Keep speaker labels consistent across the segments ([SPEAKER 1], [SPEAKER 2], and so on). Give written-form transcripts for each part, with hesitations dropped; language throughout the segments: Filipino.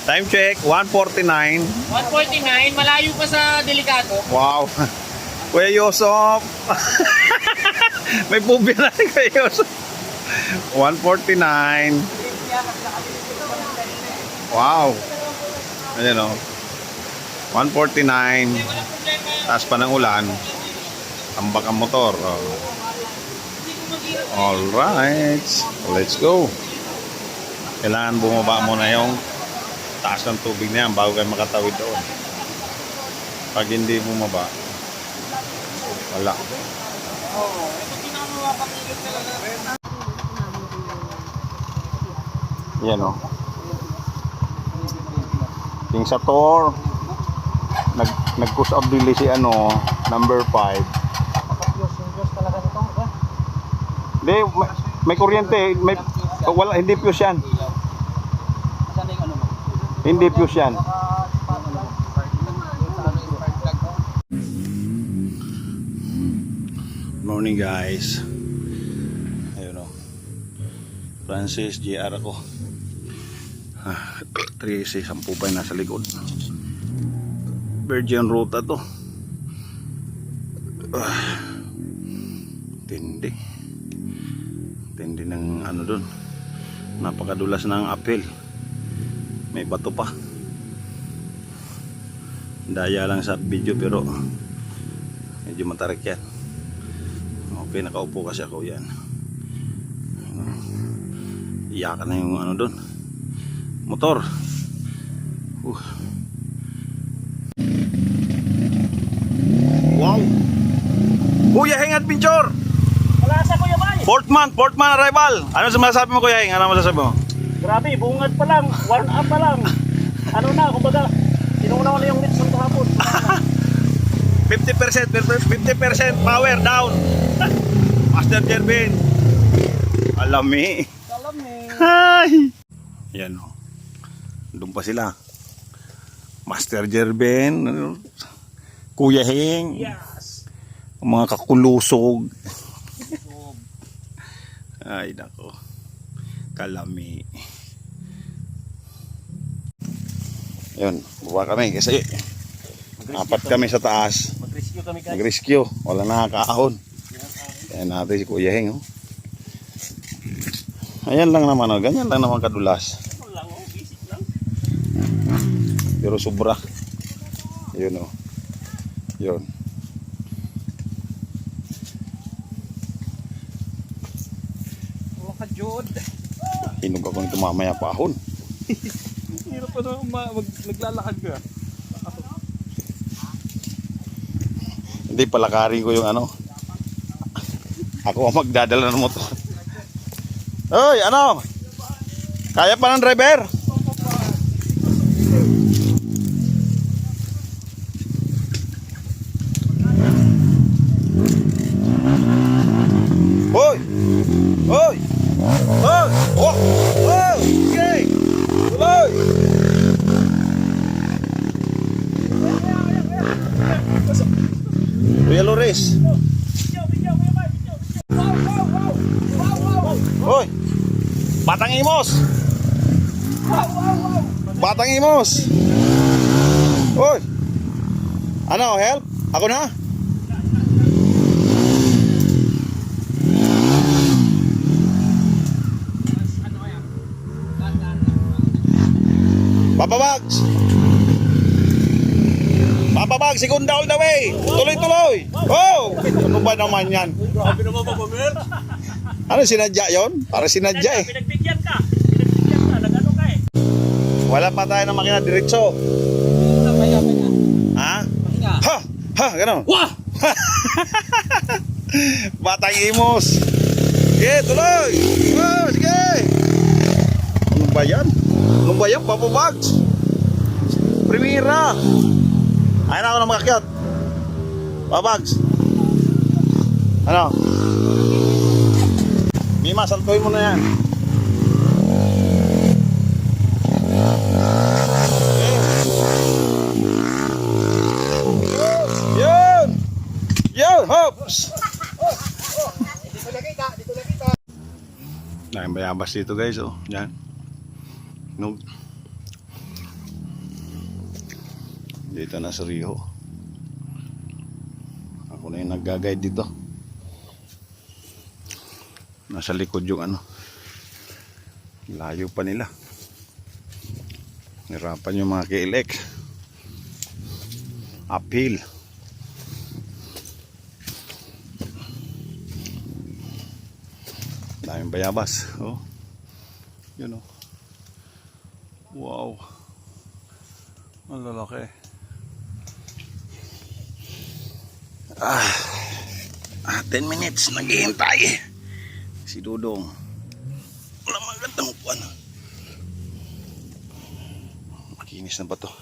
[SPEAKER 1] Time check, 1:49.
[SPEAKER 2] 149, malayo pa sa delikado.
[SPEAKER 1] Wow. Kuya Yosop. May pubi na rin Kuya Yosop. 1:49. Wow. Ayan o. 1:49. Taas pa ng ulan. Tambak ang motor. Oh. Alright. Let's go. Kailangan bumaba muna yung taas ng tubig na yan bago kayo makatawid doon. Pag hindi bumaba, wala. Yan o. King sa tour, nag-push up dili si ano, number 5. Hindi, may kuryente, may, wala, hindi fuse yan. Hindi fuse yan. Morning guys. Ayun o. Francis GR ako. 3C, 10 pa yung nasa likod. Virgin Ruta to. Tindi. Tindi ng ano dun. Napakadulas ng uphill. May bato pa. Daya lang sa video pero medyo matarik yan. Okay, nakaupo kasi ako yan. Iyakan na yung ano dun. Motor. Wow. Kuya Heng Adventure.
[SPEAKER 2] Wala sa Kuya Bay.
[SPEAKER 1] Fourth month arrival. Ano masasabi mo Kuya Heng? Ano masasabi mo?
[SPEAKER 2] Grabe, bungad pa lang. 1 up pa lang. Ano na, kumbaga, tinuna ko na yung Nitson kahapon.
[SPEAKER 1] 50% power down. Master Jervin. Alami. Hi. Yan o. Doon pa sila. Master Jervin. Kuya Heng.
[SPEAKER 2] Yes.
[SPEAKER 1] Mga kakulusog. Ay nako. Kalami. Yun, buwa kami kasi apat kami sa taas.
[SPEAKER 2] Mag-rescue kami guys.
[SPEAKER 1] Nag-rescue, wala nakakaahon. Kaya natin si Kuya Heng. Oh. Ayan lang naman, oh. Ganyan lang naman kadulas.
[SPEAKER 2] Ano lang, oh, basic lang.
[SPEAKER 1] Pero sobra. Yun oh. Yun.
[SPEAKER 2] Oh, ka-jod.
[SPEAKER 1] Hinog ako nito mamaya pa ahon.
[SPEAKER 2] Hirap pa naman naglalakad ka.
[SPEAKER 1] Hindi, palakarin ko yung ano. Ako ang magdadala ng motor. Hoy, ano? Kaya pa ng driver? Hoy! Hoy! Hoy! Oh! Oh! Okay! Tuloy! Kuya Lores. Hoy! Batang Imos! Batang Imos! Hoy! Ano, help? Ako na? Papa Bags! Papa Bags, segunda all the way! Tuloy-tuloy! Oh! Ano ba naman yan?
[SPEAKER 2] Grabe naman ba, Pamir?
[SPEAKER 1] Ano, sinadya yon? Para sinadya eh.
[SPEAKER 2] Pinagbigyan ka. Pinagbigyan ka. Nag-ano ka eh.
[SPEAKER 1] Wala pa tayo ng makina diretso. Ha? Ha! Ha! Ganon.
[SPEAKER 2] Wah!
[SPEAKER 1] Batang Imos. Sige, tuloy. Oh, sige. Ano ba yan? Ano ba yan? Papa Bags. Primera. Ayun ako na makakyat. Papa Bags. Ano? Mima, saltuin mo na yan. Yun! Yun! Hops! Bayabas dito guys, oh. Yan. Nog. Dito na sa Rio. Ako na yung nag-guide dito. Nasa likod yung ano. Layo pa nila. Hirapan yung mga KLX. Uphill. Daming bayabas. Oh. Yun oh. Wow. Ang lalaki. 10 minutes. Naghihintay. Si Dudong. Wala magandang upuan. Makinis na ba to?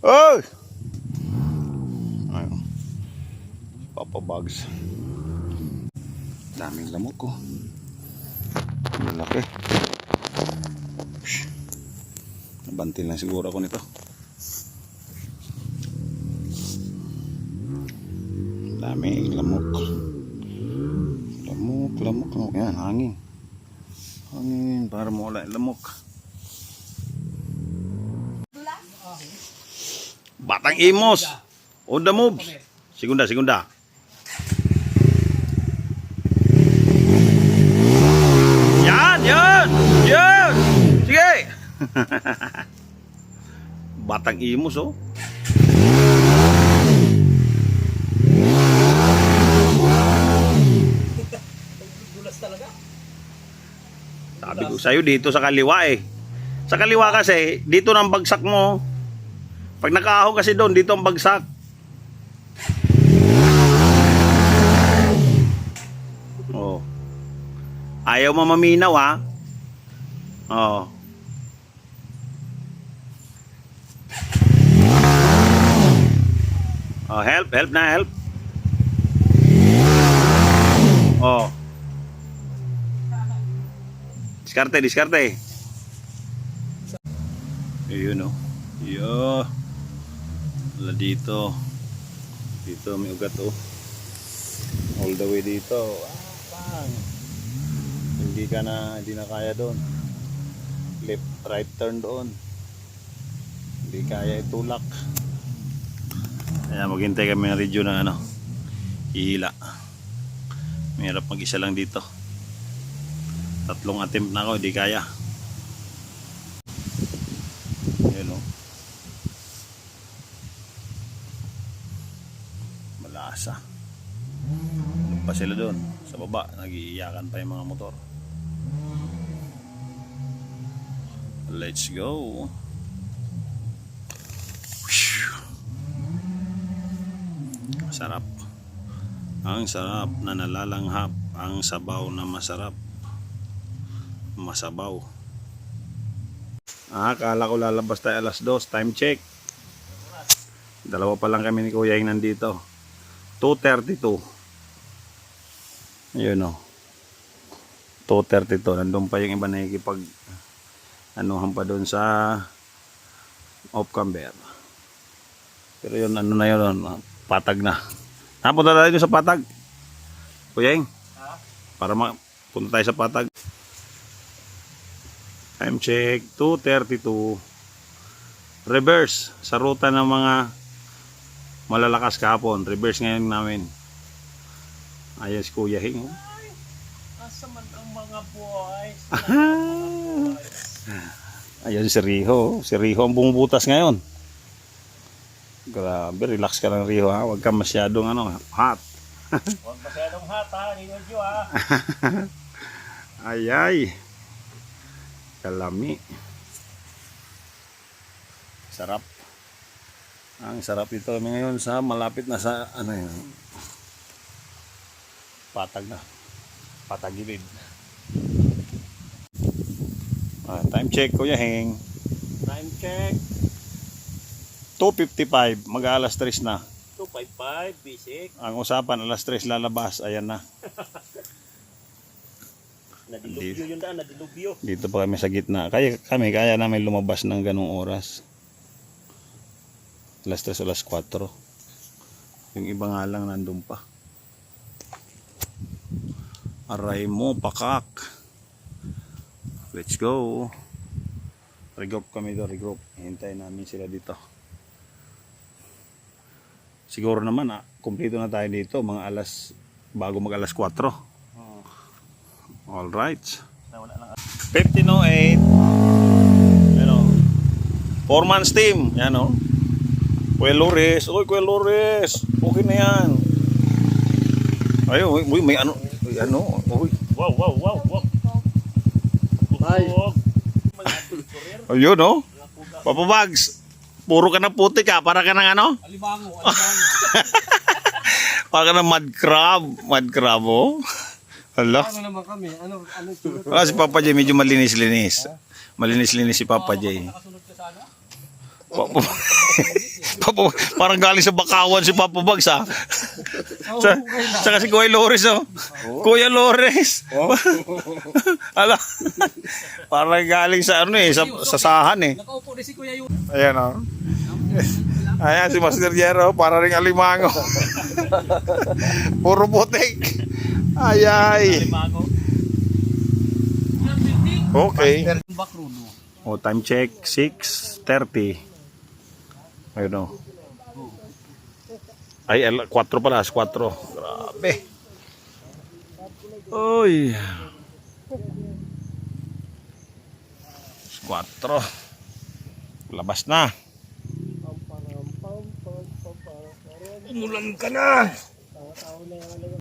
[SPEAKER 1] Oy! Ayun. Papa Bugs. Daming lamok ko. Malaki. Nabantil na siguro ako nito. Daming lamok. Lamok. Yan, hangin. Hangin para mawala yung lamok. Batang Imos. On the move. Segunda. Yan. Sige. Batang Imos oh. Sabi ko sa'yo dito sa kaliwa eh. Sa kaliwa kasi, dito nang bagsak mo. Pag nakaahon kasi doon, dito ang bagsak. Oh. Ayaw mo maminaw ha. Oh. Oh, help. Oh. Diskarte. Ayun oh. Yo. Wala dito. Dito may ugat oh. All the way dito. Bang. Hindi na kaya doon. Left, right turn doon. Hindi kaya itulak. Kaya maghintay kami ng radyo ng ano. Ihila. Mahirap mag-isa lang dito. 3 attempt na ako, hindi kaya. Ayan o. Malasa. Ano pa sila doon? Sa baba, nag-iiyakan pa yung mga motor. Let's go. Sarap. Ang sarap na nalalanghap. Ang sabaw na masarap. Masabaw. Akala ko lalabas tayo alas 2. Time check. Dalawa pa lang kami ni Kuya yung nandito. 2:32. Ayun o. 2:32. Nandun pa yung iba na ikipag anuhan pa doon sa off camber. Pero yun ano na yun. Patag na. Napunta tayo sa patag. Kuya yung. Para punta tayo sa patag. Time check, 2:32. Reverse sa ruta ng mga malalakas kahapon. Reverse ngayon namin. Ayun si Kuya Hing.
[SPEAKER 2] Asa man ang mga boys?
[SPEAKER 1] Ayun si Riho. Si Riho ang bumubutas ngayon. Grabe, relax ka lang Riho ha. Huwag ka masyadong hot.
[SPEAKER 2] Huwag masyadong hot ha. Rinodyo ha.
[SPEAKER 1] Ayay. Kalami. Sarap. Ang sarap ito kami ngayon sa malapit na sa patag na. Patagilid. Time check Kuya Heng.
[SPEAKER 2] Time check.
[SPEAKER 1] 2:55. Mag-alas 3 na.
[SPEAKER 2] 2:55. Basic.
[SPEAKER 1] Ang usapan alas 3 lalabas. Ayan na.
[SPEAKER 2] Nadilubyo yun daan. Nadilubyo.
[SPEAKER 1] Dito pa kami sa gitna. Kaya namin lumabas ng ganung oras. Alas 3 alas 4. Yung iba nga lang nandun pa. Aray mo, pakak. Let's go. Regroup kami doon, regroup. Hintayin namin sila dito. Siguro naman, kumpleto na tayo dito. Bago mag alas 4. Alright. 15:08. Yan o. 4 months team. Yan o. Kuya Loris. Uy, Kuya Loris. Okay na yan. Ayun, uy, may ano. Uy, ano. Uy.
[SPEAKER 2] Wow. Ay.
[SPEAKER 1] Ayun o. Papa Bags. Puro ka na puti ka. Para ka ng ano?
[SPEAKER 2] Alimango.
[SPEAKER 1] Para ka ng mud crab o. Hala.
[SPEAKER 2] Ano naman kami? Ano
[SPEAKER 1] Si Papa J medyo malinis-linis. Malinis-linis si Papa J.
[SPEAKER 2] nakasunod ka sana?
[SPEAKER 1] Parang galing sa Bakawan si Papa Bags ha. Saka si Kuya Loris oh. Kuya Loris. Ala. Parang galing sa ano eh, sa sahan eh.
[SPEAKER 2] Nakaupo na si Kuya Yun.
[SPEAKER 1] Ayan oh. Ayan si Master Jero, para ring alimango. Puro putik. Ay.
[SPEAKER 2] Alimango.
[SPEAKER 1] Okay.
[SPEAKER 2] Bakruno.
[SPEAKER 1] O time check 6:30. Ayun o. Ay, 4 pala, 4. Grabe. Uy. 4. Labas na.
[SPEAKER 2] Umulan ka na.